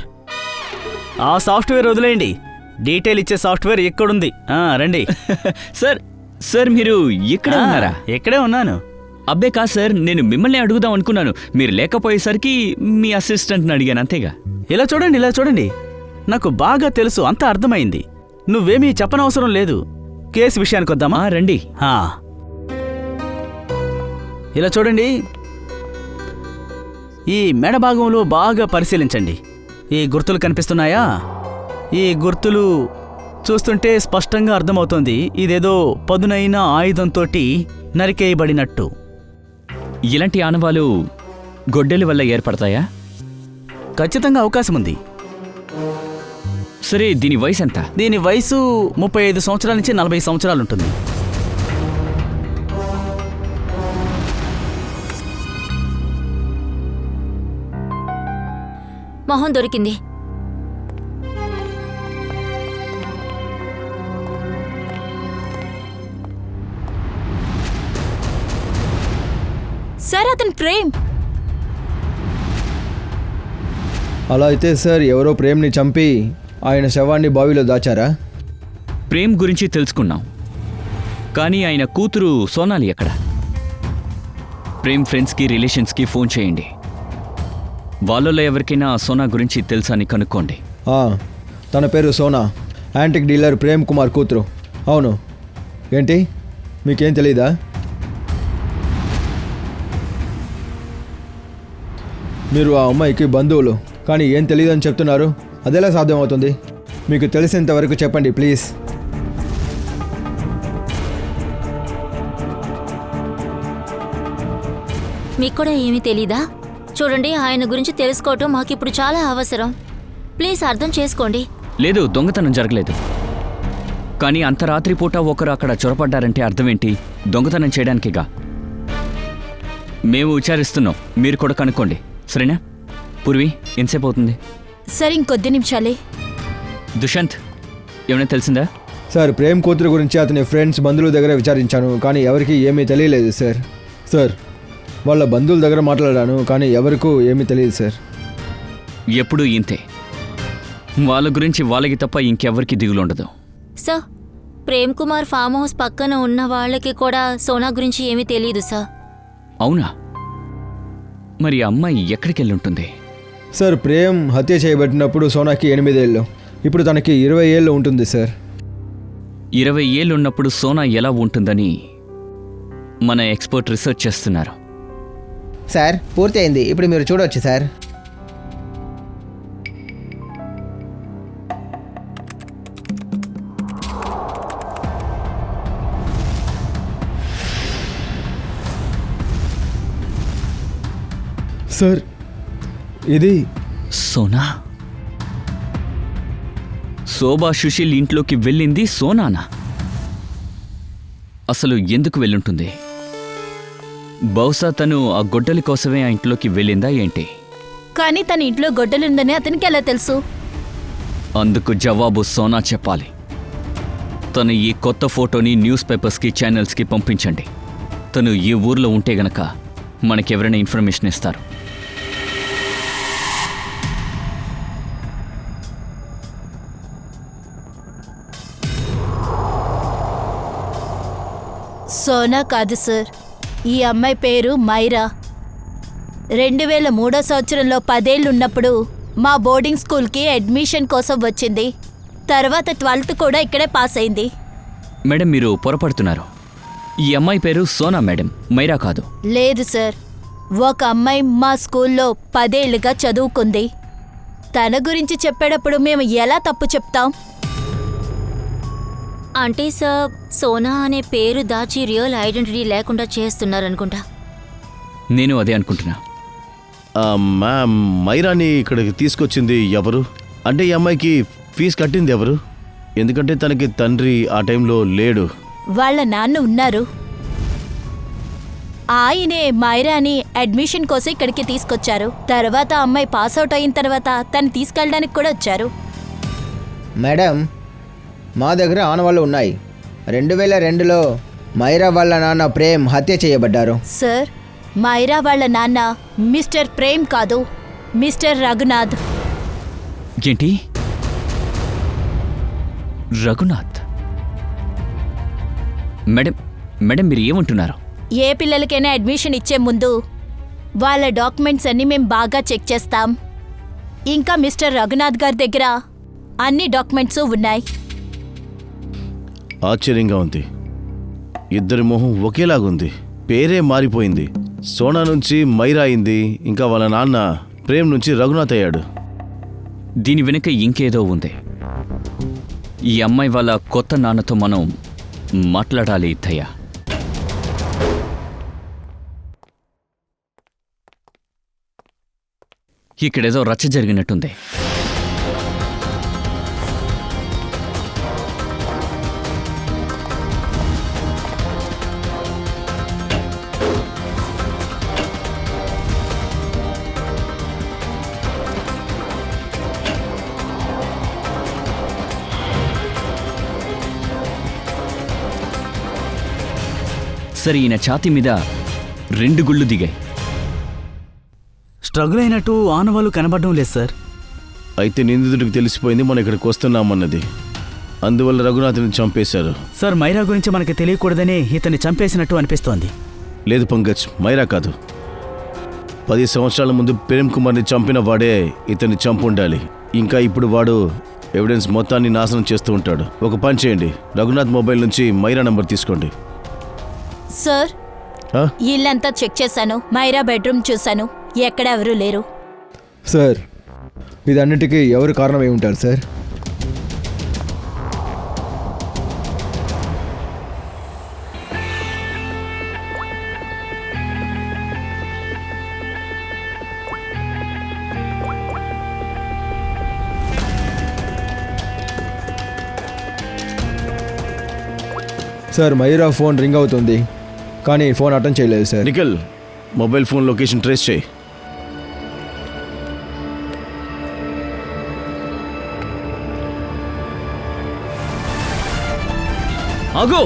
ఆ సాఫ్ట్వేర్ వదిలేయండి, డీటెయిల్ ఇచ్చే సాఫ్ట్వేర్ ఎక్కడుంది? రండి. సార్ సార్ మీరు ఇక్కడ ఉన్నారా? ఎక్కడే ఉన్నాను. అబ్బే కాదు సార్, నేను మిమ్మల్ని అడుగుదాం అనుకున్నాను. మీరు లేకపోయేసరికి మీ అసిస్టెంట్ని అడిగాను, అంతేగా. ఇలా చూడండి, ఇలా చూడండి, నాకు బాగా తెలుసు, అంతా అర్థమైంది. నువ్వేమీ చెప్పనవసరం లేదు. కేసు విషయానికి వద్దామా? రండి. ఇలా చూడండి, ఈ మెడ భాగంలో బాగా పరిశీలించండి. ఈ గుర్తులు కనిపిస్తున్నాయా? ఈ గుర్తులు చూస్తుంటే స్పష్టంగా అర్థమవుతోంది ఇదేదో పదునైన ఆయుధంతోటి నరికేయబడినట్టు. ఇలాంటి ఆనవాలు గొడ్డలి వల్ల ఏర్పడతాయా? ఖచ్చితంగా అవకాశం ఉంది. సరే, దీని వయసు ఎంత? దీని వయసు 35 సంవత్సరాల నుంచి 40 సంవత్సరాలు ఉంటుంది. మొహం దొరికింది. సార్ అతను ప్రేమ్. అలా అయితే సార్ ఎవరో ప్రేమ్ని చంపి ఆయన శవాన్ని బావిలో దాచారా? ప్రేమ్ గురించి తెలుసుకున్నాం, కానీ ఆయన కూతురు సోనాలి ఎక్కడ? ప్రేమ్ ఫ్రెండ్స్కి రిలేషన్స్కి ఫోన్ చేయండి. వాళ్ళలో ఎవరికైనా సోనా గురించి తెలుసా అని కనుక్కోండి. తన పేరు సోనా, యాంటిక్ డీలర్ ప్రేమ్ కుమార్ కూతురు. అవును. ఏంటి, మీకేం తెలీదా? మీరు ఆ అమ్మాయికి బంధువులు, కానీ ఏం తెలియదని చెప్తున్నారు. అదెలా సాధ్యమవుతుంది? మీకు తెలిసినంతవరకు చెప్పండి ప్లీజ్. మీకు కూడా ఏమీ తెలీదా? చూడండి, ఆయన గురించి తెలుసుకోవటం మాకిప్పుడు చాలా అవసరం. ప్లీజ్ అర్థం చేసుకోండి. లేదు, దొంగతనం జరగలేదు. కానీ అంత రాత్రిపూట ఒకరు అక్కడ చొరపడ్డారంటే అర్థమేంటి? దొంగతనం చేయడానికిగా. మేము విచారిస్తున్నాం, మీరు కూడా కనుక్కోండి, సరేనా? పూర్వి, ఎంతసేపు అవుతుంది? సార్ ఇంకొద్ది నిమిషాలే. దుష్యంత్, ఏమైనా తెలిసిందా? సార్, ప్రేమ్ కూతురు గురించి అతని ఫ్రెండ్స్ బంధువుల దగ్గర విచారించాను, కానీ ఎవరికి ఏమీ తెలియలేదు సార్. సార్, వాళ్ళ బంధువుల దగ్గర మాట్లాడాను, కానీ ఎవరికూ ఏమీ తెలియదు సార్. ఎప్పుడూ ఇంతే. వాళ్ళ గురించి వాళ్ళకి తప్ప ఇంకెవరికి దిగులుండదు. Sir, Prem Kumar farm house పక్కన ఉన్న వాళ్ళకి కూడా సోనా గురించి ఏమీ తెలియదు సార్. అవునా? మరి ఆ అమ్మాయి ఎక్కడికి వెళ్ళి ఉంటుంది? సార్, ప్రేమ్ హత్య చేయబడినప్పుడు సోనాకి 8 ఏళ్ళు, ఇప్పుడు తనకి 20 ఏళ్ళు ఉంటుంది సార్. 20 ఏళ్ళు ఉన్నప్పుడు సోనా ఎలా ఉంటుందని మన ఎక్స్పర్ట్ రీసెర్చ్ చేస్తున్నారు. సార్, పూర్తి అయింది, ఇప్పుడు మీరు చూడవచ్చు సార్. సార్, ఇది సోనా? శోభా సుశీల్ ఇంట్లోకి వెళ్ళింది సోనానా? అసలు ఎందుకు వెళ్ళుంటుంది? బహుశా తను ఆ గొడ్డలి కోసమే ఆ ఇంట్లోకి వెళ్ళిందా ఏంటి? కానీ తన ఇంట్లో గొడ్డలుందని అతనికి ఎలా తెలుసు? అందుకు జవాబు సోనా చెప్పాలి. తను ఈ కొత్త ఫోటోని న్యూస్ పేపర్స్కి, ఛానల్స్కి పంపించండి. తను ఈ ఊర్లో ఉంటే గనక మనకెవరైనా ఇన్ఫర్మేషన్ ఇస్తారు. సోనా కాదు సార్, ఈ అమ్మాయి పేరు మైరా. 2003 సంవత్సరంలో 10 ఏళ్ళున్నప్పుడు మా బోర్డింగ్ స్కూల్కి అడ్మిషన్ కోసం వచ్చింది. తర్వాత 12th కూడా ఇక్కడే పాస్ అయింది. మేడం, మీరు పొరపడుతున్నారు. ఈ అమ్మాయి పేరు సోనా మేడం, మైరా కాదు. లేదు సార్, ఒక అమ్మాయి మా స్కూల్లో 10 ఏళ్లుగా చదువుకుంది. తన గురించి చెప్పేటప్పుడు మేము ఎలా తప్పు చెప్తాం? అంటే సార్, సోనా అనే పేరు దాచి రియల్ ఐడెంటిటీ లేకుండా చేస్తున్నారనుకుంటా. నేను అదే అనుకుంటున్నా. మ్యామ్, మైరాని ఇక్కడికి తీసుకొచ్చింది ఎవరు? అంటే ఈ అమ్మాయికి ఫీజు కట్టింది ఎవరు? ఎందుకంటే తనకి తండ్రి ఆ టైంలో లేడు. వాళ్ళ నాన్న ఉన్నారు. ఆయనే మైరాని అడ్మిషన్ కోసం ఇక్కడికి తీసుకొచ్చారు. తర్వాత అమ్మాయి పాస్ అవుట్ అయిన తర్వాత తను తీసుకెళ్ళడానికి కూడా వచ్చారు. మేడం, మా దగ్గర ఆనవాళ్ళు ఉన్నాయి. 2002లో మైరా వాళ్ళ నాన్న ప్రేమ్ హత్య చేయబడ్డారు. సార్, మైరా వాళ్ళ నాన్న మిస్టర్ ప్రేమ్ కాదు, మిస్టర్ రఘునాథ్. ఏంటి? రఘునాథ్? మేడం, మేడం మీరు ఏమంటున్నారు? ఏ పిల్లలకైనా అడ్మిషన్ ఇచ్చే ముందు వాళ్ళ డాక్యుమెంట్స్ అన్ని మేము బాగా చెక్ చేస్తాం. ఇంకా మిస్టర్ రఘునాథ్ గారి దగ్గర అన్ని డాక్యుమెంట్స్ ఉన్నాయి. ఆశ్చర్యంగా ఉంది. ఇద్దరి మొహం ఒకేలాగుంది. పేరే మారిపోయింది. సోనా నుంచి మైరా అయింది, ఇంకా వాళ్ళ నాన్న ప్రేమ్ నుంచి రఘునాథ్ అయ్యాడు. దీని వెనుక ఇంకేదో ఉంది. ఈ అమ్మాయి వాళ్ళ కొత్త నాన్నతో మనం మాట్లాడాలి అత్తయ్య. ఇక్కడేదో రచ్చ జరిగినట్టుంది. సరే, ఈయన ఛాతీ మీద 2 గుళ్ళు దిగాయి. స్ట్రగుల్ అయినట్టు ఆనవాళ్ళు కనబడడం లేదు సార్. అయితే నిందితుడికి తెలిసిపోయింది మనం ఇక్కడికి వస్తున్నామన్నది. అందువల్ల రఘునాథ్ని చంపేశారు. సార్, మైరా గురించి మనకి తెలియకూడదని ఇతన్ని చంపేసినట్టు అనిపిస్తోంది. లేదు పంకజ్, మైరా కాదు. 10 సంవత్సరాల ముందు ప్రేమ్ కుమార్ని చంపిన వాడే ఇతన్ని చంపుండాలి. ఇంకా ఇప్పుడు వాడు ఎవిడెన్స్ మొత్తాన్ని నాశనం చేస్తూ ఉంటాడు. ఒక పని చేయండి, రఘునాథ్ మొబైల్ నుంచి మైరా నంబర్ తీసుకోండి. సార్, ఆ? ఇల్లంతా చెక్ చేశాను. మైరా బెడ్రూమ్ చూశాను. ఎక్కడ ఎవరూ లేరు. సార్, ఇదన్నిటికీ ఎవరు కారణమై ఉంటారు sir? Sir, Myra phone ring అవుతుంది కానీ ఫోన్ అటెండ్ చేయలేదు sir. Nikhil, mobile phone location trace చేయి. ఆగు!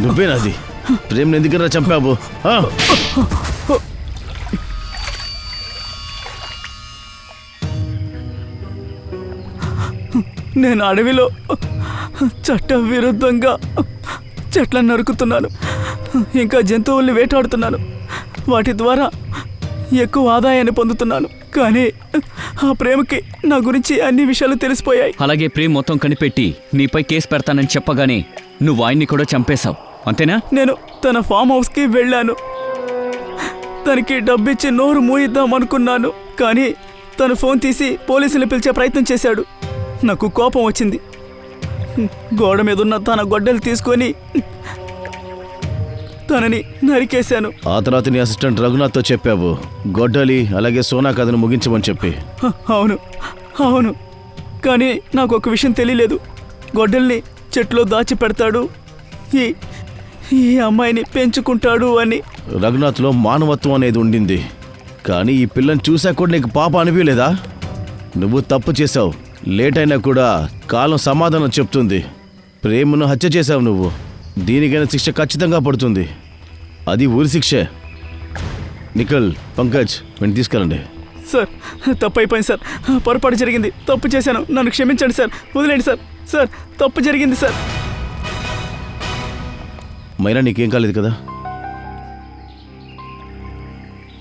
నువ్వేనాది? ప్రేమ్ని ఎందుకన్నా చంపావు? నేను అడవిలో చట్ట విరుద్ధంగా చెట్లను నరుకుతున్నాను, ఇంకా జంతువుల్ని వేటాడుతున్నాను. వాటి ద్వారా ఎక్కువ ఆదాయాన్ని పొందుతున్నాను. కానీ ఆ ప్రేమకి నా గురించి అన్ని విషయాలు తెలిసిపోయాయి. అలాగే ప్రేమ్ మొత్తం కనిపెట్టి నీపై కేసు పెడతానని చెప్పగానే నువ్వు ఆయన్ని కూడా చంపేశావు, అంతేనా? నేను తన ఫామ్ హౌస్కి వెళ్ళాను. తనకి డబ్బిచ్చి నోరు మూయిద్దాం అనుకున్నాను. కానీ తను ఫోన్ తీసి పోలీసులు పిలిచే ప్రయత్నం చేశాడు. నాకు కోపం వచ్చింది. గోడ మీద ఉన్న తన గొడ్డలు తీసుకొని తనని నరికేశాను. ఆ తర్వాత నీ అసిస్టెంట్ రఘునాథ్తో చెప్పావు గొడ్డలి అలాగే సోనా కథను ముగించమని చెప్పి. అవును అవును, కానీ నాకు ఒక విషయం తెలియలేదు. గొడ్డల్ని చెట్లో దాచి పెడతాడు, ఈ అమ్మాయిని పెంచుకుంటాడు అని. రఘునాథ్లో మానవత్వం అనేది ఉండింది, కానీ ఈ పిల్లని చూసా కూడా నీకు పాప అనిపించలేదా? నువ్వు తప్పు చేశావు. లేట్ అయినా కూడా కాలం సమాధానం చెప్తుంది. ప్రేమను హత్య చేశావు నువ్వు. దీనికైనా శిక్ష ఖచ్చితంగా పడుతుంది. అది ఊరి శిక్షే. నిఖిల్, పంకజ్, వెంట తీసుకెళ్ళండి. సార్, తప్పు అయిపోయింది సార్. పొరపాటు జరిగింది. తప్పు చేశాను. నన్ను క్షమించండి సార్. వదిలేండి సార్. సార్, తప్పు జరిగింది సార్. మైరా, నీకేం కాలేదు కదా?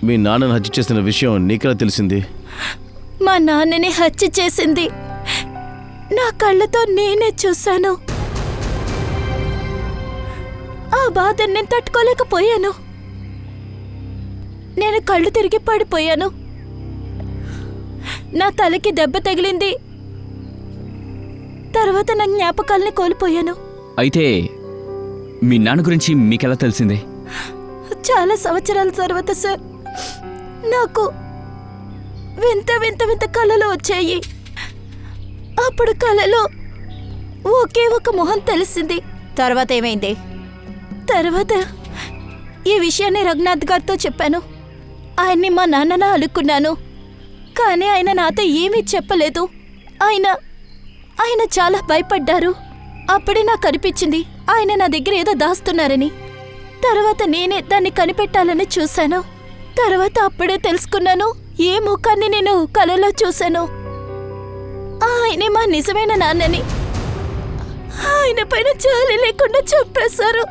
మీ నాన్నను హత్య చేసిన విషయం నీకెలా తెలిసింది? మా నాన్నని హత్య చేసింది నా కళ్ళతో నేనే చూశాను. ఆ బాధని నేను తట్టుకోలేకపోయాను. నేను కళ్ళు తిరిగి పడిపోయాను. నా తలకి దెబ్బ తగిలింది. తర్వాత నా జ్ఞాపకాల్ని కోల్పోయాను. అయితే మీ నాన్న గురించి మీకెలా తెలిసిందే? చాలా సంవత్సరాల తర్వాత సార్, నాకు వింత వింత వింత కళలు వచ్చాయి. అప్పుడు కళలో ఒకే ఒక మొహం తెలిసింది. తర్వాత ఏమైంది? తర్వాత ఈ విషయాన్ని రఘునాథ్ గారితో చెప్పాను. ఆయన్ని మా నాన్నన అలుక్కున్నాను, కానీ ఆయన నాతో ఏమీ చెప్పలేదు. ఆయన చాలా భయపడ్డారు. అప్పుడే నాకు అనిపించింది ఆయన నా దగ్గర ఏదో దాస్తున్నారని. తర్వాత నేనే దాన్ని కనిపెట్టాలని చూశాను. తర్వాత అప్పుడే తెలుసుకున్నాను ఏ ముఖాన్ని నేను కలలో చూశాను. ఆయనే మా నిజమైన నాన్నని. ఆయన పైన జాలి లేకుండా చంపేశారు.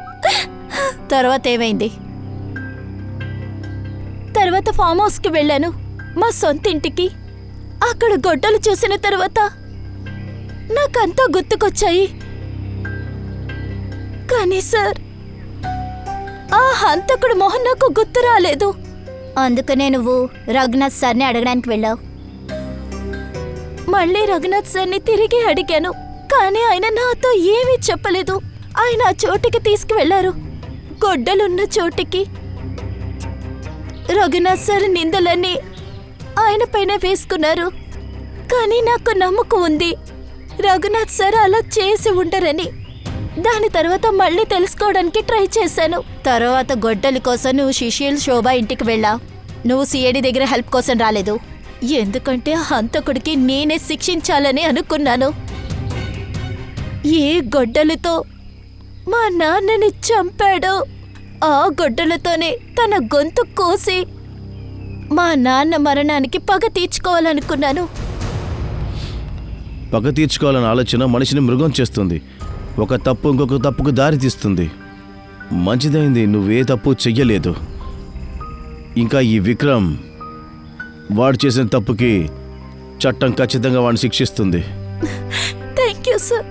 తర్వాత ఏమైంది? తర్వాత ఫామ్ హౌస్కి వెళ్ళాను, మా సొంత ఇంటికి. అక్కడ గొడ్డలు చూసిన తర్వాత నాకంతా గుర్తుకొచ్చాయి. కానీ సార్, ఆ హంతకుడు మొహం నాకు గుర్తు రాలేదు. అందుకనే నువ్వు రఘునాథ్ సార్ని అడగడానికి వెళ్ళావు. మళ్ళీ రఘునాథ్ సార్ని తిరిగి అడిగాను, కానీ ఆయన నాతో ఏమీ చెప్పలేదు. ఆయన ఆ చోటికి తీసుకువెళ్లారు, గొడ్డలున్న చోటికి. రఘునాథ్ సార్ నిందలన్నీ ఆయన పైన వేసుకున్నారు. కానీ నాకు నమ్మకం ఉంది, రఘునాథ్ సార్ అలా చేసి ఉండరని. దాని తర్వాత మళ్ళీ తెలుసుకోవడానికి ట్రై చేశాను. తర్వాత గొడ్డలి కోసం నువ్వు శిష్యులు శోభ ఇంటికి వెళ్ళావు. నువ్వు సిఐడి దగ్గర హెల్ప్ కోసం రాలేదు, ఎందుకంటే ఆ హంతకుడికి నేనే శిక్షించాలని అనుకున్నాను. ఏ గొడ్డలితో మా నాన్నని చంపాడో ఆ గొడ్డలతోనే తన గొంతు కోసి మా నాన్న మరణానికి పగ తీర్చుకోవాలనుకున్నాను. పగ తీర్చుకోవాలన్న ఆలోచన మనిషిని మృగం చేస్తుంది. ఒక తప్పు ఇంకొక తప్పుకు దారి తీస్తుంది. మంచిదైంది నువ్వే తప్పు చెయ్యలేదు. ఇంకా ఈ విక్రమ్, వాడు చేసిన తప్పుకి చట్టం ఖచ్చితంగా వాడిని శిక్షిస్తుంది. Thank you sir.